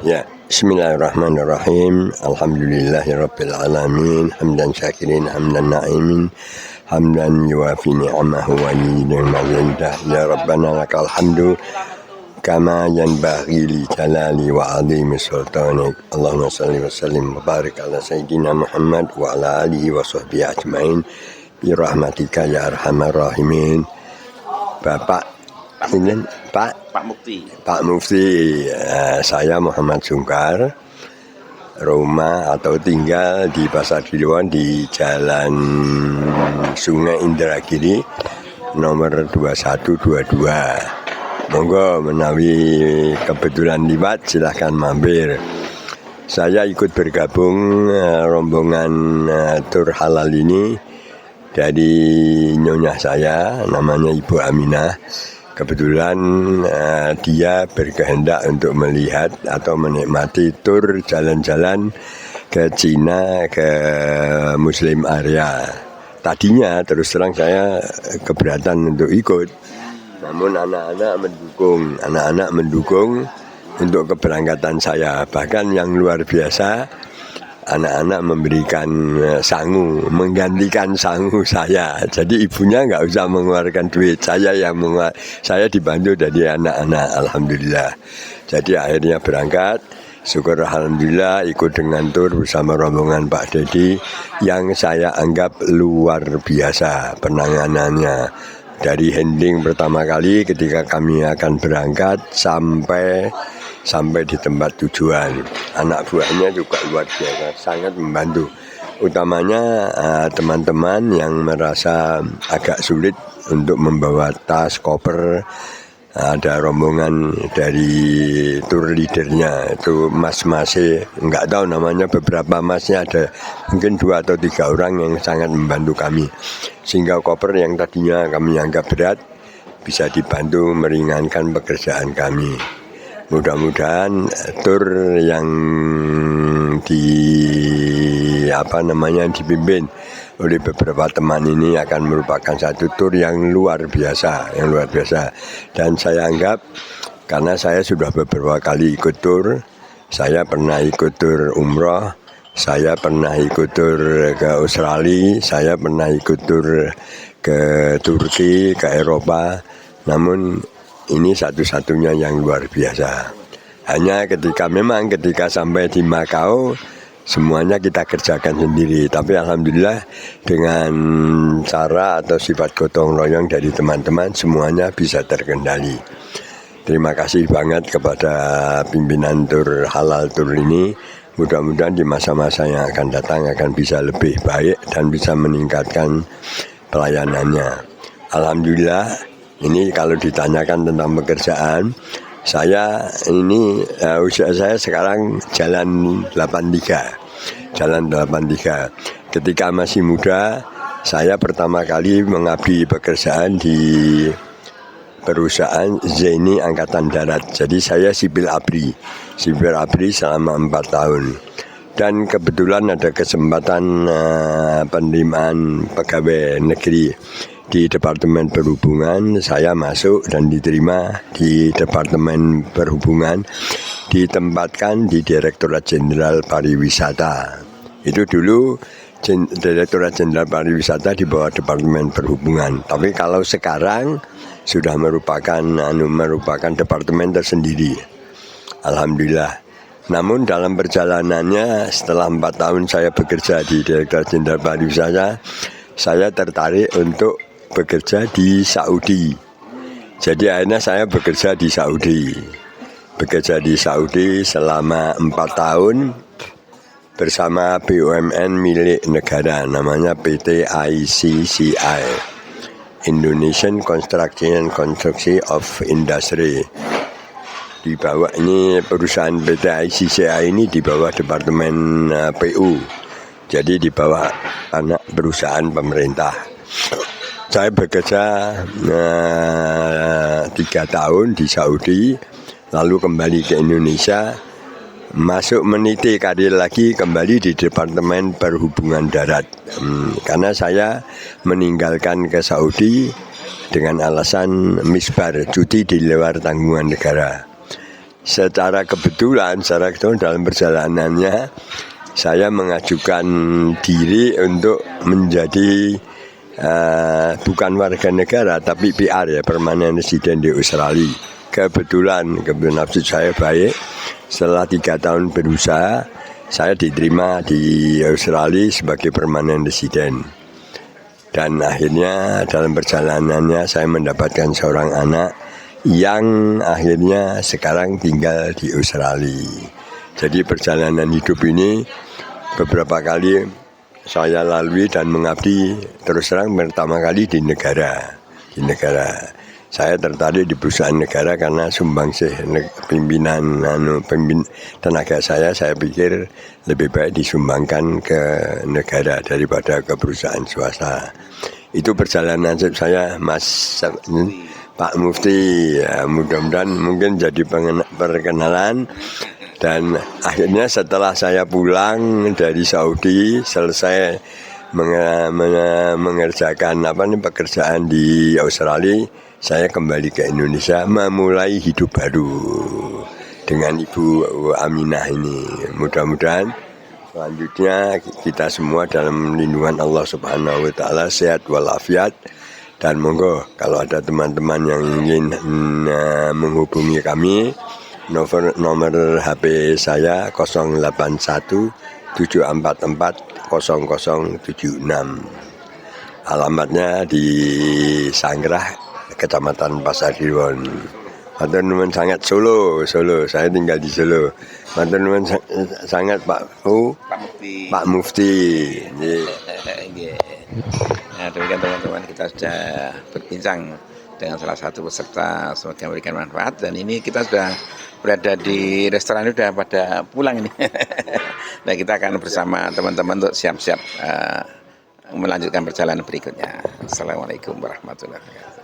Ya, bismillahirrahmanirrahim. Alhamdulillahirabbil alamin. Hamdan syakirin, hamdan na'imin, hamdan yuwafi ni'amahu wa yuzidu mazidah. Ya Rabbana lakal hamdu kama yanbaghi li jalali wa 'azimi sultanik. Allahumma shalli wa sallim wa barik ala sayyidina Muhammad wa ala alihi wa sahbihi ajmain bi rahmatika ya arhamar rahimin. Bapak ini Pak Mufti, saya Muhammad Sungkar, rumah atau tinggal di Pasar Diluan di Jalan Sungai Indragiri nomor 2122. Monggo menawi kebetulan liwat silahkan mampir. Saya ikut bergabung rombongan tur halal ini dari nyonya saya, namanya Ibu Aminah. Kebetulan dia berkehendak untuk melihat atau menikmati tur jalan-jalan ke Cina, ke Muslim area. Tadinya terus terang saya keberatan untuk ikut, namun anak-anak mendukung untuk keberangkatan saya. Bahkan yang luar biasa, anak-anak memberikan sangu, menggantikan sangu saya. Jadi ibunya nggak usah mengeluarkan duit, saya dibantu dari anak-anak, alhamdulillah. Jadi akhirnya berangkat, syukur alhamdulillah ikut dengan tur bersama rombongan Pak Dedi yang saya anggap luar biasa penanganannya. Dari handling pertama kali ketika kami akan berangkat sampai di tempat tujuan, anak buahnya juga luar biasa, sangat membantu. Utamanya teman-teman yang merasa agak sulit untuk membawa tas, koper. Ada rombongan dari tour leadernya, itu mas-masnya, nggak tahu namanya, beberapa masnya ada, mungkin 2 atau 3 orang yang sangat membantu kami. Sehingga koper yang tadinya kami anggap berat, bisa dibantu meringankan pekerjaan kami. Mudah-mudahan tur yang dipimpin oleh beberapa teman ini akan merupakan satu tur yang luar biasa. Dan saya anggap, karena saya sudah beberapa kali ikut tur, saya pernah ikut tur umroh, saya pernah ikut tur ke Australia, saya pernah ikut tur ke Turki, ke Eropa, namun ini satu-satunya yang luar biasa. Hanya ketika sampai di Makau, semuanya kita kerjakan sendiri. Tapi alhamdulillah dengan cara atau sifat gotong royong dari teman-teman, semuanya bisa terkendali. Terima kasih banget kepada pimpinan tur halal tur ini. Mudah-mudahan di masa-masa yang akan datang akan bisa lebih baik dan bisa meningkatkan pelayanannya. Alhamdulillah. Ini kalau ditanyakan tentang pekerjaan, saya ini usia saya sekarang jalan 83. Ketika masih muda, saya pertama kali mengabdi pekerjaan di perusahaan Zeni Angkatan Darat. Jadi saya sipil abri selama 4 tahun. Dan kebetulan ada kesempatan penerimaan pegawai negeri di Departemen Perhubungan. Saya masuk dan diterima di Departemen Perhubungan, ditempatkan di Direktorat Jenderal Pariwisata. Itu dulu Direktorat Jenderal Pariwisata di bawah Departemen Perhubungan. Tapi kalau sekarang sudah merupakan departemen tersendiri. Alhamdulillah. Namun dalam perjalanannya setelah 4 tahun saya bekerja di Direktorat Jenderal Pariwisata, saya tertarik untuk bekerja di Saudi. Jadi akhirnya saya bekerja di Saudi selama 4 tahun bersama BUMN milik negara, namanya PT ICCI, Indonesian Construction of Industry. Di bawah ini perusahaan PT ICCI ini di bawah Departemen PU, jadi di bawah anak perusahaan pemerintah. Saya bekerja 3 tahun di Saudi, lalu kembali ke Indonesia, masuk meniti karir lagi kembali di Departemen Perhubungan Darat. Karena saya meninggalkan ke Saudi dengan alasan misbar, cuti di luar tanggungan negara. secara kebetulan dalam perjalanannya saya mengajukan diri untuk menjadi bukan warga negara tapi PR ya, permanent resident di Australia. Kebetulan nafsu saya baik, setelah 3 tahun berusaha saya diterima di Australia sebagai permanent resident. Dan akhirnya dalam perjalanannya saya mendapatkan seorang anak yang akhirnya sekarang tinggal di Australia. Jadi perjalanan hidup ini beberapa kali saya lalui dan mengabdi terus terang pertama kali di negara. Saya tertarik di perusahaan negara karena sumbangsih pimpinan tenaga saya pikir lebih baik disumbangkan ke negara daripada ke perusahaan swasta. Itu perjalanan saya, Mas Pak Mufti, ya, mudah-mudahan mungkin jadi perkenalan. Dan akhirnya setelah saya pulang dari Saudi, selesai mengerjakan pekerjaan di Australia, saya kembali ke Indonesia memulai hidup baru dengan Ibu Aminah ini. Mudah-mudahan selanjutnya kita semua dalam lindungan Allah Subhanahu wa taala, sehat walafiat. Dan monggo kalau ada teman-teman yang ingin menghubungi kami, nomor HP saya 081 744 0076. Alamatnya di Sanggrah, Kecamatan Pasar Kliwon. Matur nuwun sangat Solo. Saya tinggal di Solo. Matur nuwun sangat Pak Mufti. Nah, demikian teman-teman, kita sudah berbincang dengan salah satu peserta, semoga memberikan manfaat. Dan ini kita sudah berada di restoran, ini sudah pada pulang ini. Dan kita akan bersama teman-teman untuk siap-siap melanjutkan perjalanan berikutnya. Assalamualaikum warahmatullahi wabarakatuh.